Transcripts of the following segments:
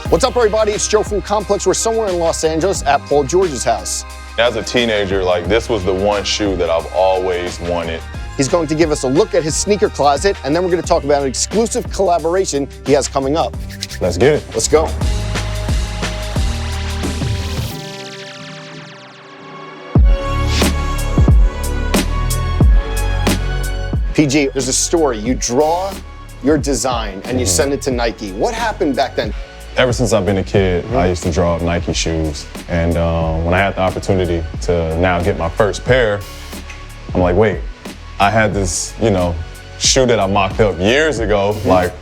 What's up, everybody? It's Joe from Complex. We're somewhere in Los Angeles at Paul George's house. As a teenager, this was the one shoe that I've always wanted. He's going to give us a look at his sneaker closet, and then we're going to talk about an exclusive collaboration he has coming up. Let's get it. Let's go. PG, there's a story. You draw your design and you send it to Nike. What happened back then? Ever since I've been a kid, I used to draw up Nike shoes. And when I had the opportunity to now get my first pair, I'm like, wait, I had this, shoe that I mocked up years ago. Like,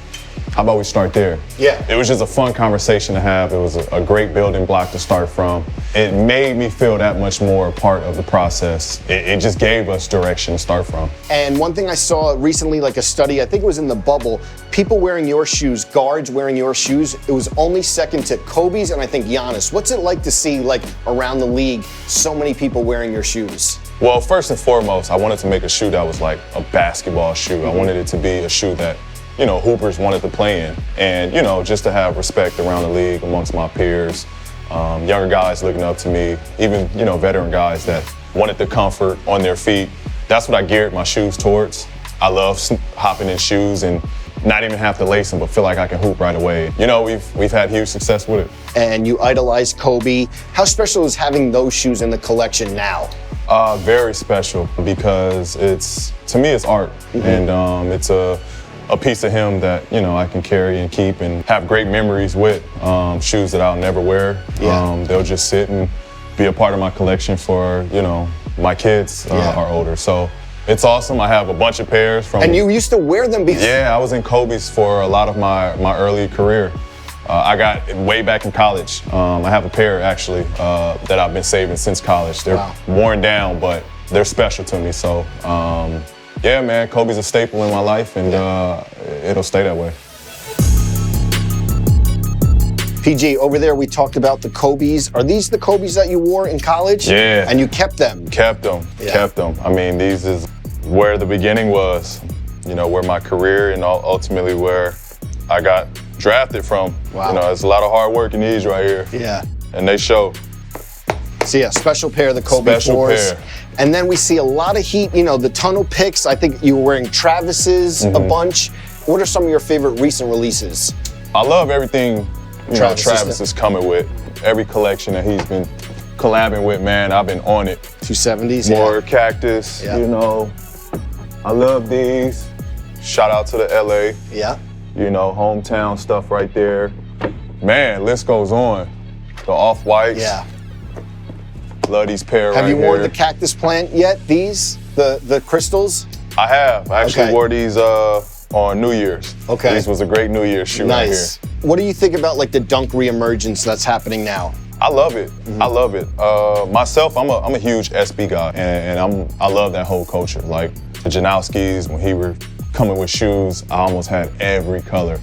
how about we start there? Yeah. It was just a fun conversation to have. It was a great building block to start from. It made me feel that much more a part of the process. It just gave us direction to start from. And one thing I saw recently, like a study, I think it was in the bubble, people wearing your shoes, guards wearing your shoes, it was only second to Kobe's and I think Giannis. What's it like to see, like, around the league, so many people wearing your shoes? Well, first and foremost, I wanted to make a shoe that was like a basketball shoe. I wanted it to be a shoe that hoopers wanted to play in, and just to have respect around the league amongst my peers, younger guys looking up to me, even veteran guys that wanted the comfort on their feet. That's what I geared my shoes towards. I love hopping in shoes and not even have to lace them, but feel like I can hoop right away. We've had huge success with it. And you idolize Kobe. How special is having those shoes in the collection now? Very special because to me it's art, and it's a piece of him that I can carry and keep and have great memories with. Shoes that I'll never wear. Yeah. They'll just sit and be a part of my collection for my kids are older. So it's awesome. I have a bunch of pairs from. And you used to wear them before? Yeah, I was in Kobe's for a lot of my early career. I got way back in college. I have a pair actually that I've been saving since college. They're worn down, but they're special to me. So. Yeah, man, Kobe's a staple in my life, and it'll stay that way. PG, over there we talked about the Kobe's. Are these the Kobe's that you wore in college? Yeah. And you kept them? Kept them. I mean, these is where the beginning was, where my career and ultimately where I got drafted from. Wow. It's a lot of hard work in these right here. Yeah. And they show. So yeah, special pair of the Kobe Special 4s. pair. And then we see a lot of heat, the tunnel picks. I think you were wearing Travis's a bunch. What are some of your favorite recent releases? I love everything Travis is coming with. Every collection that he's been collabing with, man, I've been on it. 270s, More Cactus, I love these. Shout out to the LA. Yeah. Hometown stuff right there. Man, list goes on. The Off-Whites. Yeah. Love these pair right here. Have you worn the cactus plant yet, these? The crystals? I have. I actually wore these on New Year's. Okay. These was a great New Year's shoe right here. What do you think about like the dunk reemergence that's happening now? I love it. I love it. Myself, I'm a huge SB guy, and I love that whole culture. Like the Janowskis, when he were coming with shoes, I almost had every color.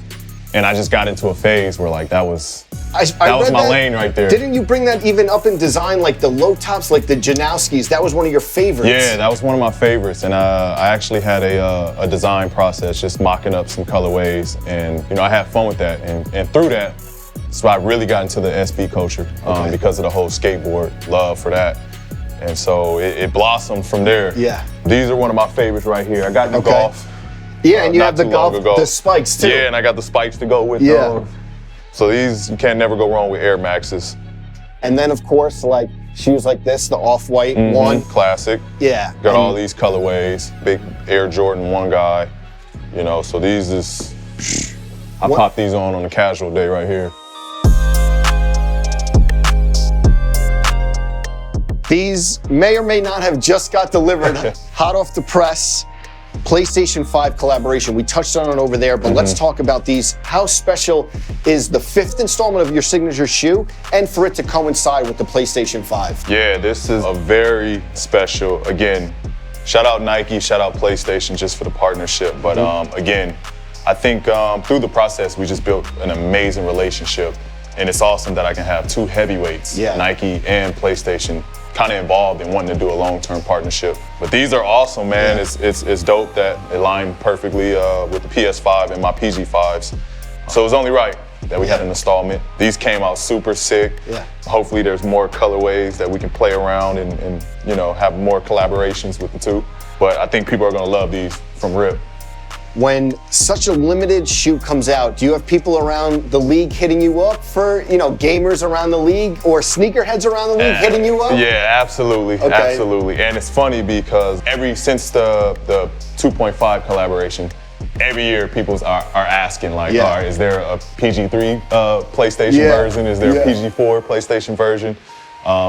And I just got into a phase where that was my lane right there. Didn't you bring that even up in design, like the low tops, like the Janowskis? That was one of your favorites. Yeah, that was one of my favorites. And I actually had a design process, just mocking up some colorways. And I had fun with that. And through that, so I really got into the SB culture because of the whole skateboard love for that. And so it blossomed from there. Yeah. These are one of my favorites right here. I got the golf. Yeah, and you have the golf, the spikes too. Yeah, and I got the spikes to go with those. So these, you can't never go wrong with Air Maxes. And then of course, like shoes like this, the Off-White one. Classic. Yeah. Got all these colorways. Big Air Jordan 1 guy. So these is, I pop these on a casual day right here. These may or may not have just got delivered, hot off the press. PlayStation 5 collaboration. We touched on it over there, but let's talk about these. How special is the 5th installment of your signature shoe, and for it to coincide with the PlayStation 5? Yeah, this is a very special, again, shout out Nike, shout out PlayStation just for the partnership. But again, I think through the process, we just built an amazing relationship. And it's awesome that I can have two heavyweights, Nike and PlayStation, kind of involved in wanting to do a long-term partnership. But these are awesome, man. It's dope that it lined perfectly with the PS5 and my PG5s. So it was only right. that we had an installment. These came out super sick. Yeah. Hopefully there's more colorways that we can play around and you know, have more collaborations with the two. But I think people are gonna love these from rip. When such a limited shoe comes out, do you have people around the league hitting you up for, you know, gamers around the league or sneakerheads around the league hitting you up? Yeah, absolutely, Okay. absolutely. And it's funny because since the 2.5 collaboration, every year people are asking like, all right, is there a PG3 PlayStation version? Is there a PG4 PlayStation version?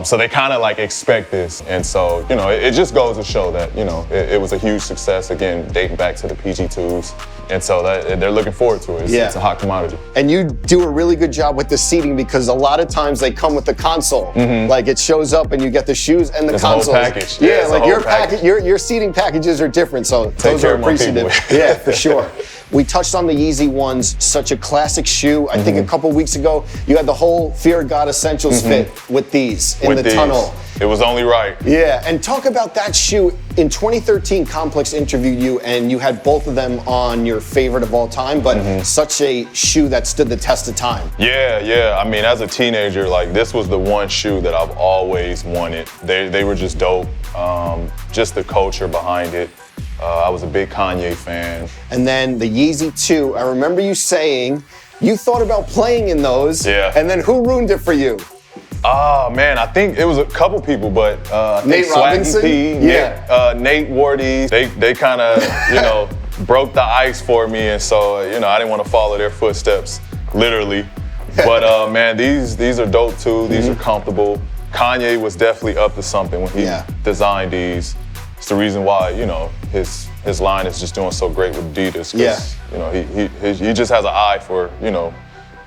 So they kind of like expect this. And so, you know, it just goes to show that, you know, it was a huge success, again, dating back to the PG2s. And so they're looking forward to it. It's a hot commodity. And you do a really good job with the seating because a lot of times they come with the console. Like it shows up and you get the shoes and the consoles. A whole package. Yeah, like your seating packages are different, so those are appreciative. Yeah, for sure. We touched on the Yeezy ones, such a classic shoe. I think a couple weeks ago, you had the whole Fear of God Essentials fit with these in the tunnel. It was only right. Yeah, and talk about that shoe. In 2013, Complex interviewed you and you had both of them on your favorite of all time, but such a shoe that stood the test of time. Yeah. I mean, as a teenager, like this was the one shoe that I've always wanted. They were just dope. Just the culture behind it. I was a big Kanye fan. And then the Yeezy 2, I remember you saying you thought about playing in those. Yeah. And then who ruined it for you? Oh man, I think it was a couple people, but I think Nate Robinson? P, Nate wore these. They kind of, you know, broke the ice for me, and so you know I didn't want to follow their footsteps, literally. But man, these are dope too. These are comfortable. Kanye was definitely up to something when he designed these. It's the reason why, you know, his line is just doing so great with Adidas. You know, he just has an eye for, you know,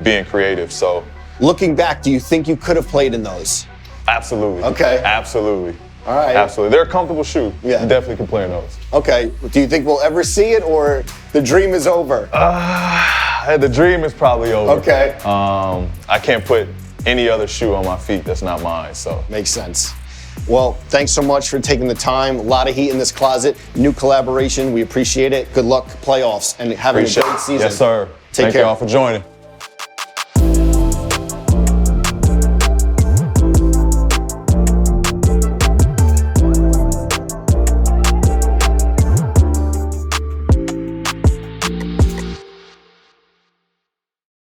being creative. So. Looking back, do you think you could have played in those? Absolutely. Okay. Absolutely. All right. Absolutely. They're a comfortable shoe. Yeah. You definitely can play in those. Okay. Do you think we'll ever see it or the dream is over? The dream is probably over. Okay. I can't put any other shoe on my feet that's not mine, so. Makes sense. Well, thanks so much for taking the time. A lot of heat in this closet. New collaboration. We appreciate it. Good luck playoffs and having a great season. Yes, sir. Take care. Thank you all for joining.